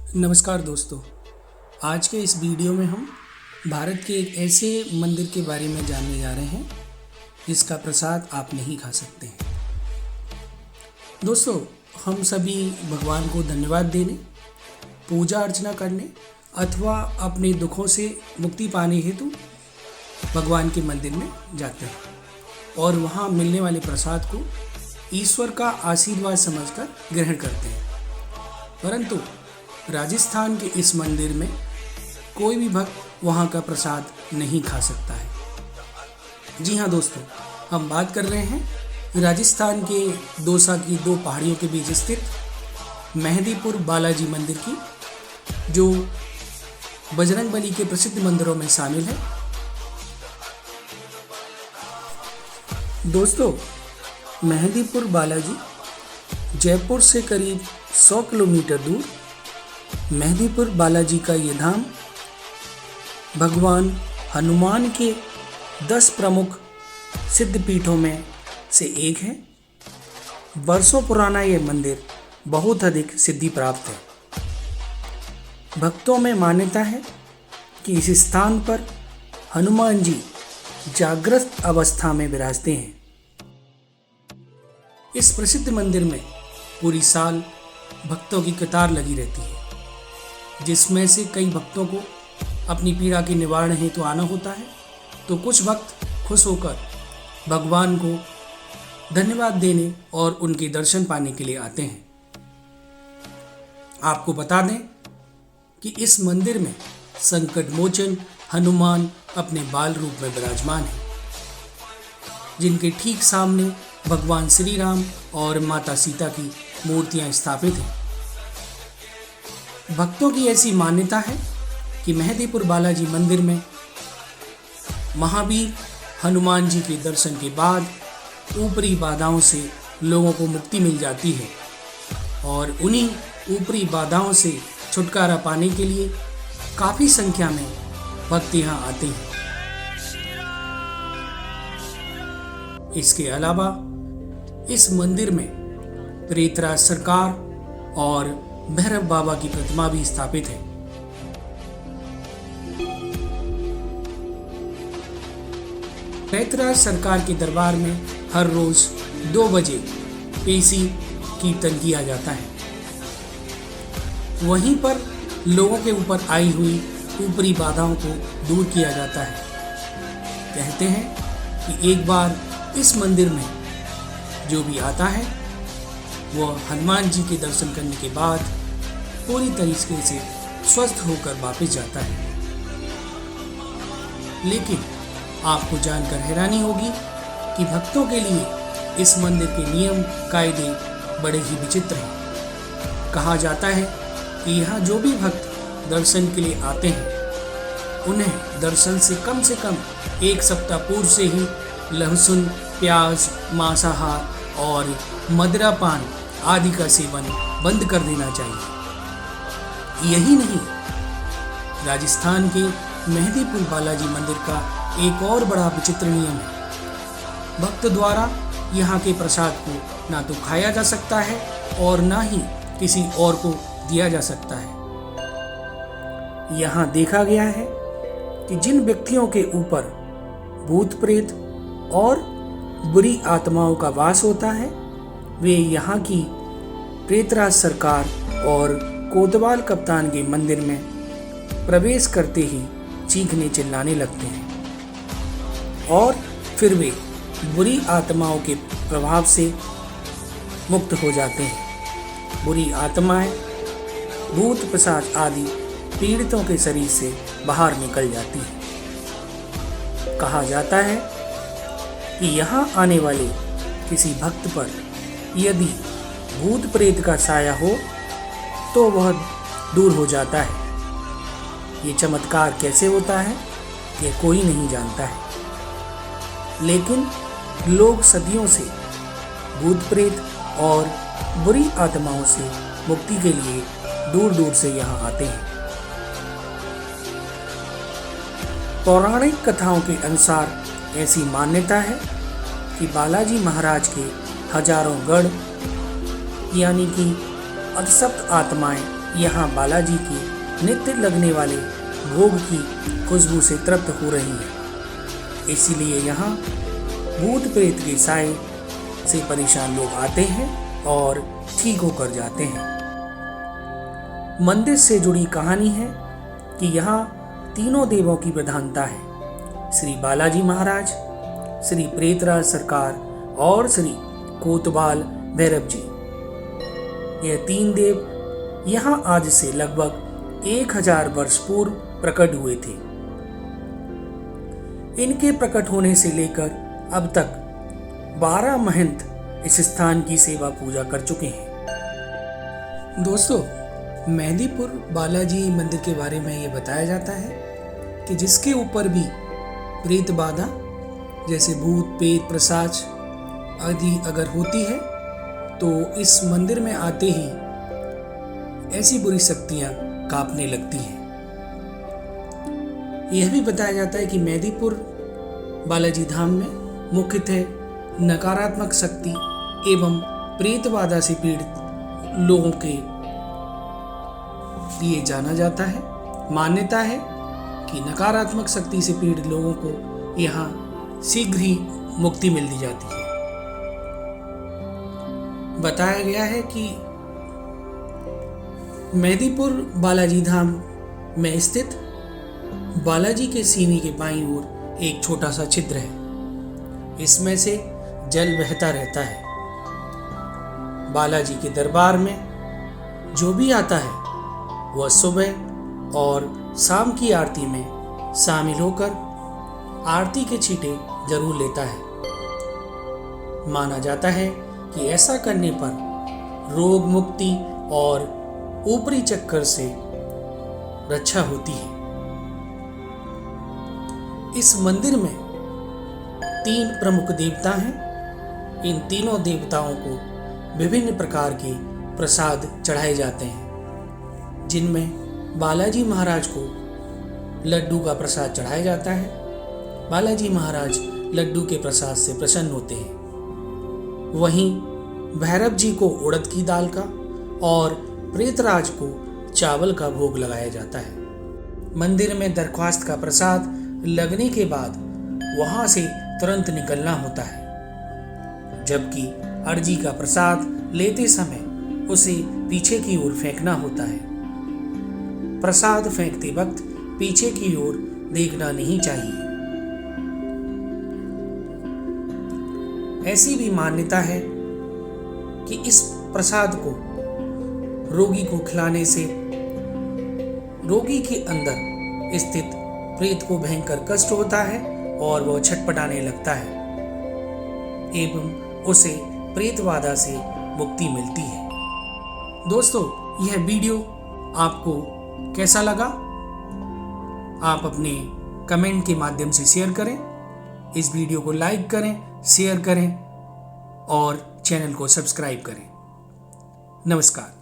नमस्कार दोस्तों। आज के इस वीडियो में हम भारत के एक ऐसे मंदिर के बारे में जानने जा रहे हैं जिसका प्रसाद आप नहीं खा सकते हैं। दोस्तों, हम सभी भगवान को धन्यवाद देने, पूजा अर्चना करने अथवा अपने दुखों से मुक्ति पाने हेतु भगवान के मंदिर में जाते हैं और वहाँ मिलने वाले प्रसाद को ईश्वर का आशीर्वाद समझकर ग्रहण करते हैं। परंतु राजस्थान के इस मंदिर में कोई भी भक्त वहाँ का प्रसाद नहीं खा सकता है। जी हाँ दोस्तों, हम बात कर रहे हैं राजस्थान के दौसा की दो पहाड़ियों के बीच स्थित मेहंदीपुर बालाजी मंदिर की, जो बजरंगबली के प्रसिद्ध मंदिरों में शामिल है। दोस्तों, मेहंदीपुर बालाजी जयपुर से करीब 100 किलोमीटर दूर मेहंदीपुर बालाजी का ये धाम भगवान हनुमान के 10 प्रमुख सिद्ध पीठों में से एक है। वर्षों पुराना ये मंदिर बहुत अधिक सिद्धि प्राप्त है। भक्तों में मान्यता है कि इस स्थान पर हनुमान जी जागृत अवस्था में विराजते हैं। इस प्रसिद्ध मंदिर में पूरी साल भक्तों की कतार लगी रहती है, जिसमें से कई भक्तों को अपनी पीड़ा के निवारण हेतु आना होता है, तो कुछ भक्त खुश होकर भगवान को धन्यवाद देने और उनके दर्शन पाने के लिए आते हैं। आपको बता दें कि इस मंदिर में संकट मोचन हनुमान अपने बाल रूप में विराजमान हैं, जिनके ठीक सामने भगवान श्री राम और माता सीता की मूर्तियां स्थापित हैं। भक्तों की ऐसी मान्यता है कि मेहंदीपुर बालाजी मंदिर में महावीर हनुमान जी के दर्शन के बाद ऊपरी बाधाओं से लोगों को मुक्ति मिल जाती है और उन्हीं ऊपरी बाधाओं से छुटकारा पाने के लिए काफ़ी संख्या में भक्त यहाँ आते हैं। इसके अलावा इस मंदिर में प्रेतराज सरकार और भैरव बाबा की प्रतिमा भी स्थापित है। प्रेतराज सरकार के दरबार में हर रोज 2 बजे पेशी कीर्तन किया जाता है। वहीं पर लोगों के ऊपर आई हुई ऊपरी बाधाओं को दूर किया जाता है। कहते हैं कि एक बार इस मंदिर में जो भी आता है वह हनुमान जी के दर्शन करने के बाद पूरी तरीके से स्वस्थ होकर वापस जाता है। लेकिन आपको जानकर हैरानी होगी कि भक्तों के लिए इस मंदिर के नियम कायदे बड़े ही विचित्र हैं। कहा जाता है कि यहाँ जो भी भक्त दर्शन के लिए आते हैं उन्हें दर्शन से कम 1 सप्ताह पूर्व से ही लहसुन, प्याज, मांसाहार और मदिरा पान आदि का सेवन बंद कर देना चाहिए। यही नहीं, राजस्थान के मेहंदीपुर बालाजी मंदिर का एक और बड़ा विचित्र नियम है। भक्त द्वारा यहाँ के प्रसाद को ना तो खाया जा सकता है और ना ही किसी और को दिया जा सकता है। यहाँ देखा गया है कि जिन व्यक्तियों के ऊपर भूत प्रेत और बुरी आत्माओं का वास होता है वे यहाँ की प्रेतराज सरकार और कोतवाल कप्तान के मंदिर में प्रवेश करते ही चीखने चिल्लाने लगते हैं और फिर वे बुरी आत्माओं के प्रभाव से मुक्त हो जाते हैं। बुरी आत्माएं, भूत पिशाच आदि पीड़ितों के शरीर से बाहर निकल जाती हैं। कहा जाता है कि यहाँ आने वाले किसी भक्त पर यदि भूत प्रेत का साया हो तो वह दूर हो जाता है। ये चमत्कार कैसे होता है यह कोई नहीं जानता है, लेकिन लोग सदियों से भूत प्रेत और बुरी आत्माओं से मुक्ति के लिए दूर दूर से यहाँ आते हैं। पौराणिक कथाओं के अनुसार ऐसी मान्यता है कि बालाजी महाराज के हजारों गढ़ यानी कि अभिशप्त आत्माएं यहाँ बालाजी की नित्य लगने वाले भोग की खुशबू से तृप्त हो रही है। इसीलिए यहाँ भूत प्रेत के साए से परेशान लोग आते हैं और ठीक होकर जाते हैं। मंदिर से जुड़ी कहानी है कि यहाँ तीनों देवों की प्रधानता है, श्री बालाजी महाराज, श्री प्रेतराज सरकार और श्री कोतवाल भैरव जी। यह तीन देव यहाँ आज से लगभग 1000 वर्ष पूर्व प्रकट हुए थे। इनके प्रकट होने से लेकर अब तक 12 महंत इस स्थान की सेवा पूजा कर चुके हैं। दोस्तों, मेहंदीपुर बालाजी मंदिर के बारे में ये बताया जाता है कि जिसके ऊपर भी प्रेत बाधा जैसे भूत प्रेत पिशाच आदि अगर होती है तो इस मंदिर में आते ही ऐसी बुरी शक्तियां कांपने लगती हैं। यह भी बताया जाता है कि मेहंदीपुर बालाजी धाम में मुख्यतः नकारात्मक शक्ति एवं प्रेत बाधा से पीड़ित लोगों के लिए जाना जाता है। मान्यता है कि नकारात्मक शक्ति से पीड़ित लोगों को यहाँ शीघ्र ही मुक्ति मिल दी जाती है। बताया गया है कि मेहंदीपुर बालाजी धाम में स्थित बालाजी के सीने के बाईं ओर एक छोटा सा छिद्र है। इसमें से जल बहता रहता है। बालाजी के दरबार में जो भी आता है वह सुबह और शाम की आरती में शामिल होकर आरती के छींटे जरूर लेता है। माना जाता है कि ऐसा करने पर रोग मुक्ति और ऊपरी चक्कर से रक्षा होती है। इस मंदिर में 3 प्रमुख देवता हैं। इन तीनों देवताओं को विभिन्न प्रकार के प्रसाद चढ़ाए जाते हैं, जिनमें बालाजी महाराज को लड्डू का प्रसाद चढ़ाया जाता है। बालाजी महाराज लड्डू के प्रसाद से प्रसन्न होते हैं। वहीं भैरव जी को उड़द की दाल का और प्रेतराज को चावल का भोग लगाया जाता है। मंदिर में दरख्वास्त का प्रसाद लगने के बाद वहां से तुरंत निकलना होता है, जबकि अर्जी का प्रसाद लेते समय उसे पीछे की ओर फेंकना होता है। प्रसाद फेंकते वक्त पीछे की ओर देखना नहीं चाहिए। ऐसी भी मान्यता है कि इस प्रसाद को रोगी को खिलाने से रोगी के अंदर स्थित प्रेत को भयंकर कष्ट होता है और वह छटपटाने लगता है एवं उसे प्रेत बाधा से मुक्ति मिलती है। दोस्तों, यह वीडियो आपको कैसा लगा? आप अपने कमेंट के माध्यम से शेयर करें। इस वीडियो को लाइक करें, शेयर करें और चैनल को सब्सक्राइब करें। नमस्कार।